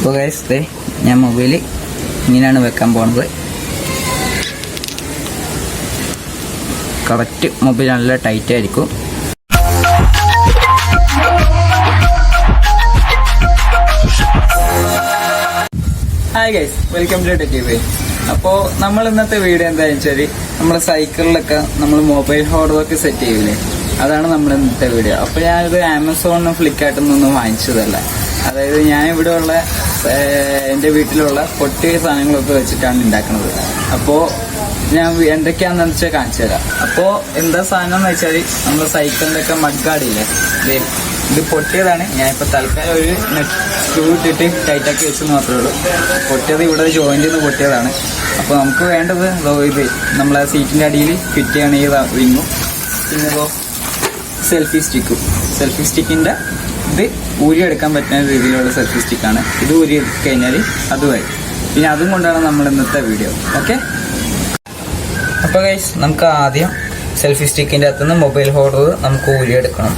അപ്പോൾ ഗൈസ് ഞാൻ മൊബൈൽ ഇങ്ങനെയാണ് വെക്കാൻ പോകുന്നത്. കറക്റ്റ് മൊബൈൽ നല്ല ടൈറ്റ് ആയിരിക്കും. Hi guys, welcome to tech. അപ്പോൾ നമ്മൾ ഇന്നത്തെ വീഡിയോ എന്താണെന്ന് വെച്ചാൽ നമ്മുടെ സൈക്കിളിലൊക്കെ നമ്മൾ മൊബൈൽ ഹോൾഡറൊക്കെ സെറ്റ് ചെയ്യില്ലേ, അതാണ് നമ്മൾ ഇന്നത്തെ വീഡിയോ. അപ്പോൾ ഞാനിത് ആമസോണിനും ഫ്ലിപ്കാർട്ടിൽ നിന്നൊന്നും വാങ്ങിച്ചതല്ല. അതായത് ഞാൻ ഇവിടെ ഉള്ള എൻ്റെ വീട്ടിലുള്ള പൊട്ടിയ സാധനങ്ങളൊക്കെ വെച്ചിട്ടാണ് ഉണ്ടാക്കുന്നത്. അപ്പോൾ ഞാൻ എന്തൊക്കെയാണെന്ന് വെച്ചാൽ കാണിച്ചു തരാം. അപ്പോൾ എന്താ സാധനം എന്ന് വെച്ചാൽ നമ്മൾ സൈക്കിളിൻ്റെ ഒക്കെ മഡ്ഗാർഡില്ലേ, ഇത് പൊട്ടിയതാണ്. ഞാനിപ്പോൾ തൽക്കാലം ഒരു സ്ക്രൂ ഇട്ടിട്ട് ടൈറ്റാക്കി വെച്ചെന്ന് മാത്രമേ ഉള്ളൂ. പൊട്ടിയത് ഇവിടെ ജോയിൻ്റിൽ നിന്ന് പൊട്ടിയതാണ്. അപ്പോൾ നമുക്ക് വേണ്ടത് ഇത് നമ്മളെ സീറ്റിൻ്റെ അടിയിൽ ഫിറ്റ് ചെയ്യണ ഈ റിങ്ങും, പിന്നെ സെൽഫി സ്റ്റിക്കിൻ്റെ ഇത് ഊരിയെടുക്കാൻ പറ്റുന്ന രീതിയിലുള്ള സെൽഫി സ്റ്റിക്കാണ്. ഇത് ഊരി കഴിഞ്ഞാൽ അതുമായി, പിന്നെ അതും കൊണ്ടാണ് നമ്മൾ ഇന്നത്തെ വീഡിയോ. ഓക്കെ, അപ്പോൾ ഗൈസ് നമുക്ക് ആദ്യം സെൽഫി സ്റ്റിക്കിൻ്റെ അകത്തുനിന്ന് മൊബൈൽ ഹോൾഡർ നമുക്ക് ഊരിയെടുക്കണം.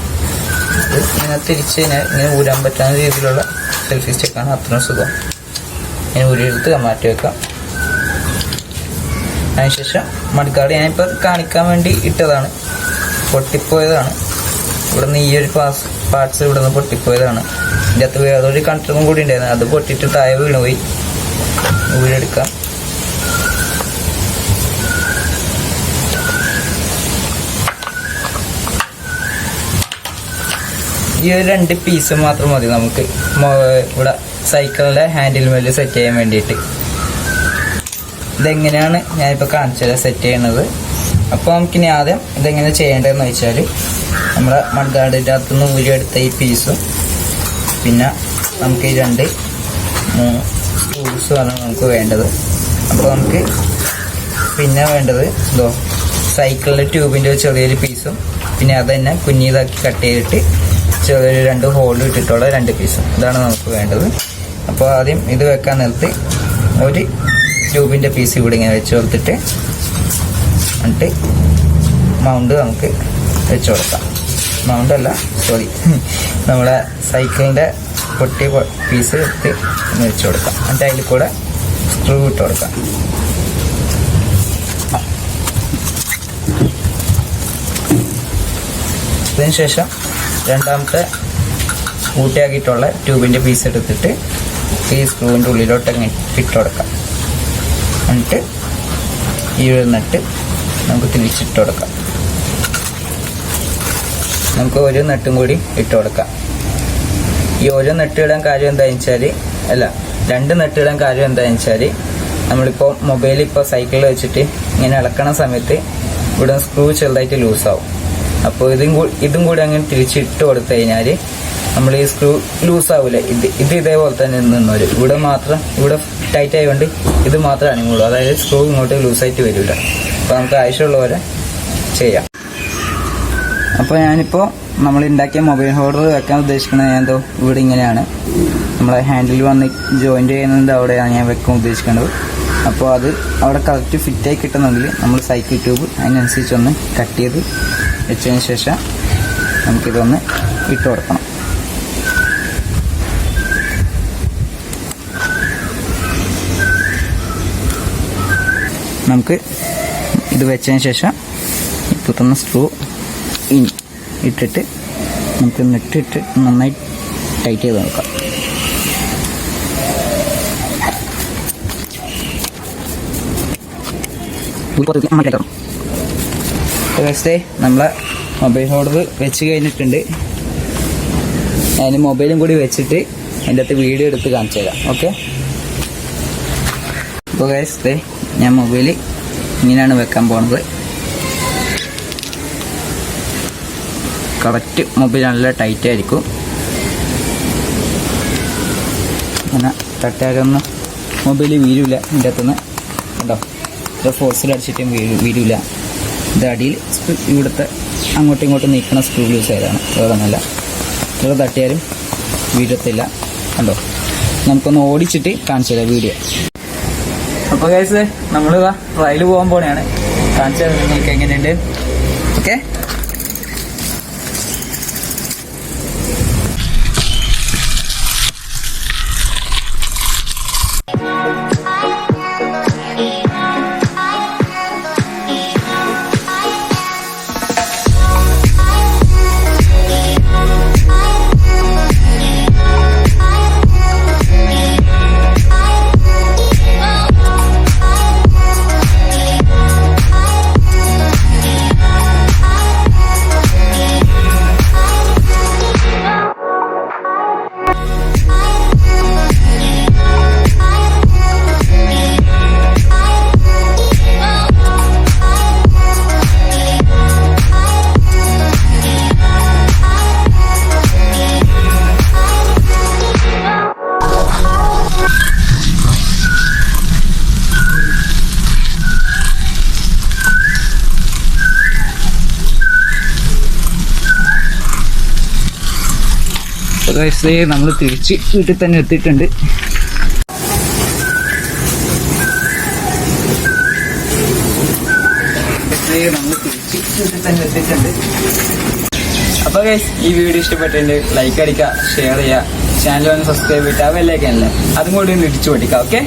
ഇങ്ങനെ തിരിച്ച് കഴിഞ്ഞാൽ ഇങ്ങനെ ഊരാൻ പറ്റുന്ന രീതിയിലുള്ള സെൽഫി സ്റ്റിക്കാണ്. അത്രയും സുഖം. ഇങ്ങനെ ഊരിയെടുത്ത് മാറ്റി വെക്കാം. അതിനുശേഷം മഡ്ഗാർഡ് ഞാനിപ്പോൾ കാണിക്കാൻ വേണ്ടി ഇട്ടതാണ്, പൊട്ടിപ്പോയതാണ്. ഇവിടുന്ന് ഈ ഒരു പാർട്സ് ഇവിടെ നിന്ന് പൊട്ടിപ്പോയതാണ്. ഇതിൻ്റെ അകത്ത് വേറൊരു കണ്ടറും കൂടി ഉണ്ടായിരുന്നു, അത് പൊട്ടിയിട്ട് താഴെ വീണുപോയി. ഊരെടുക്കാം. ഈ ഒരു 2 പീസ് മാത്രം മതി നമുക്ക് ഇവിടെ സൈക്കിളിൻ്റെ ഹാൻഡിൽ മേലിൽ സെറ്റ് ചെയ്യാൻ വേണ്ടിയിട്ട്. ഇതെങ്ങനെയാണ് ഞാനിപ്പോൾ കാണിച്ചത് സെറ്റ് ചെയ്യണത്. അപ്പോൾ നമുക്കിനി ആദ്യം ഇതെങ്ങനെ ചെയ്യേണ്ടതെന്ന് വെച്ചാൽ നമ്മുടെ മഡ്ഗാർഡിൻ്റെ അകത്തുനിന്ന് ഊരിയെടുത്ത ഈ പീസും പിന്നെ നമുക്ക് ഈ 2 സ്ക്രൂസുമാണ് നമുക്ക് വേണ്ടത്. അപ്പോൾ നമുക്ക് പിന്നെ വേണ്ടത് സൈക്കിളിൻ്റെ ട്യൂബിൻ്റെ ചെറിയൊരു പീസും പിന്നെ അത് തന്നെ കുഞ്ഞിതാക്കി കട്ട് ചെയ്തിട്ട് ചെറിയൊരു 2 ഹോൾഡ് ഇട്ടിട്ടുള്ള 2 പീസും, ഇതാണ് നമുക്ക് വേണ്ടത്. അപ്പോൾ ആദ്യം ഇത് വെക്കാൻ നേരത്ത് ഒരു ട്യൂബിൻ്റെ പീസ് ഇവിടെ ഇങ്ങനെ വെച്ച് കൊടുത്തിട്ട് എന്നിട്ട് മൗണ്ട് നമുക്ക് വെച്ച് കൊടുക്കാം. മൗണ്ടല്ല, സോറി, നമ്മളെ സൈക്കിളിൻ്റെ പൊട്ടിയ പീസ് എടുത്ത് വെച്ച് കൊടുക്കാം. എന്നിട്ട് അതിൽ കൂടെ സ്ക്രൂ ഇട്ട് കൊടുക്കാം. അതിന് ശേഷം രണ്ടാമത്തെ കൂട്ടിയാക്കിയിട്ടുള്ള ട്യൂബിൻ്റെ പീസ് എടുത്തിട്ട് ഈ സ്ക്രൂവിൻ്റെ ഉള്ളിലോട്ട് ഇട്ട് കൊടുക്കാം. എന്നിട്ട് ഈ ഒരു നട്ട് നമുക്ക് തിരിച്ചിട്ട് കൊടുക്കാം. നമുക്ക് ഒരു നട്ടും കൂടി ഇട്ട് കൊടുക്കാം. ഈ ഒരു നട്ടിടാൻ കാര്യം എന്താണെന്ന് വെച്ചാൽ 2 നട്ടിടാൻ കാര്യം എന്താണെന്ന് വെച്ചാൽ നമ്മളിപ്പോൾ മൊബൈൽ ഇപ്പോൾ സൈക്കിളിൽ വെച്ചിട്ട് ഇങ്ങനെ ഇളക്കണ സമയത്ത് ഇവിടെ സ്ക്രൂ ചെറുതായിട്ട് ലൂസാവും. അപ്പോൾ ഇതും കൂടി അങ്ങനെ തിരിച്ചിട്ട് കൊടുത്തു കഴിഞ്ഞാൽ നമ്മൾ ഈ സ്ക്രൂ ലൂസാവില്ല. ഇത് ഇതേപോലെ തന്നെ നിന്നൊരു ഇവിടെ ടൈറ്റ് ആയതുകൊണ്ട് ഇത് മാത്രമേ അനങ്ങുള്ളൂ. അതായത് സ്ക്രൂ ഇങ്ങോട്ട് ലൂസായിട്ട് വരില്ല. അപ്പോൾ നമുക്ക് ആവശ്യമുള്ള പോലെ ചെയ്യാം. അപ്പോൾ ഞാനിപ്പോൾ നമ്മൾ ഉണ്ടാക്കിയ മൊബൈൽ ഹോൾഡർ വെക്കാൻ ഉദ്ദേശിക്കുന്നത് ഇവിടെ ഇങ്ങനെയാണ്. നമ്മളെ ഹാൻഡിൽ വന്ന് ജോയിൻ്റ് ചെയ്യുന്നതിൻ്റെ അവിടെയാണ് ഞാൻ വെക്കാൻ ഉദ്ദേശിക്കുന്നത്. അപ്പോൾ അത് അവിടെ കറക്റ്റ് ഫിറ്റായി കിട്ടുന്നെങ്കിൽ നമ്മൾ സൈക്കിൾ ട്യൂബ് അതിനനുസരിച്ചൊന്ന് കട്ട് ചെയ്ത് വെച്ചതിന് ശേഷം നമുക്കിതൊന്ന് ഇട്ട് കൊടുക്കണം. നമുക്ക് ഇത് വെച്ചതിന് ശേഷം കുത്തുന്ന സ്ക്രൂ ഇട്ടിട്ട് നമുക്ക് നെട്ടിട്ട് നന്നായി ടൈറ്റ് ചെയ്ത് നോക്കാം. നമ്മളെ മൊബൈൽ ഹോൾഡർ വെച്ച് കഴിഞ്ഞിട്ടുണ്ട്. ഞാൻ മൊബൈലും കൂടി വെച്ചിട്ട് അതിൻ്റെ അകത്ത് വീഡിയോ എടുത്ത് കാണിച്ചു തരാം. ഓക്കെ, അപ്പോൾ ഗൈസ് ഞാൻ മൊബൈൽ ഇങ്ങനെയാണ് വെക്കാൻ പോകുന്നത്. കറക്റ്റ് മൊബൈൽ നല്ല ടൈറ്റ് ആയിരിക്കും. അങ്ങനെ തട്ടാരൊന്നും മൊബൈൽ വീഴില്ല. ഇതിൻ്റെ അകത്തുനിന്ന് കേട്ടോ, ഇത് ഫോഴ്സിൽ അടിച്ചിട്ടും വീഴില്ല. ഇത് അടിയിൽ ഇവിടുത്തെ അങ്ങോട്ടും ഇങ്ങോട്ടും നീക്കുന്ന സ്ക്രൂ ലൂസ് ആയതാണ്, വേറെ ഒന്നുമല്ല. ഇവിടെ തട്ടിയാലും വീഴത്തില്ല. കണ്ടോ, നമുക്കൊന്ന് ഓടിച്ചിട്ട് കാണിച്ചു തരാം വീഡിയോ. അപ്പോൾ ഗൈസ് നമ്മൾ ട്രയൽ പോകാൻ പോണെയാണ്. കാണിച്ചു തരാം നിങ്ങൾക്ക് എങ്ങനെയുണ്ട്. ഓക്കെ, ഗൈസ് നമ്മൾ തിരിച്ച് വീട്ടിൽ തന്നെ എത്തിയിട്ടുണ്ട്. നമ്മൾ തിരിച്ച് വീട്ടിൽ തന്നെ എത്തിയിട്ടുണ്ട്. അപ്പോൾ ഗൈസ് ഈ വീഡിയോ ഇഷ്ടപ്പെട്ടിട്ടുണ്ട് ലൈക്ക് അടിക്കുക, ഷെയർ ചെയ്യുക, ചാനൽ ഒന്ന് സബ്സ്ക്രൈബ് ചെയ്തിട്ട് ആ ബെല്ലൈക്കൻ അല്ലേ അതും കൂടി ഒന്ന് ഇടിച്ചു പൊട്ടിക്കാം. ഓക്കെ.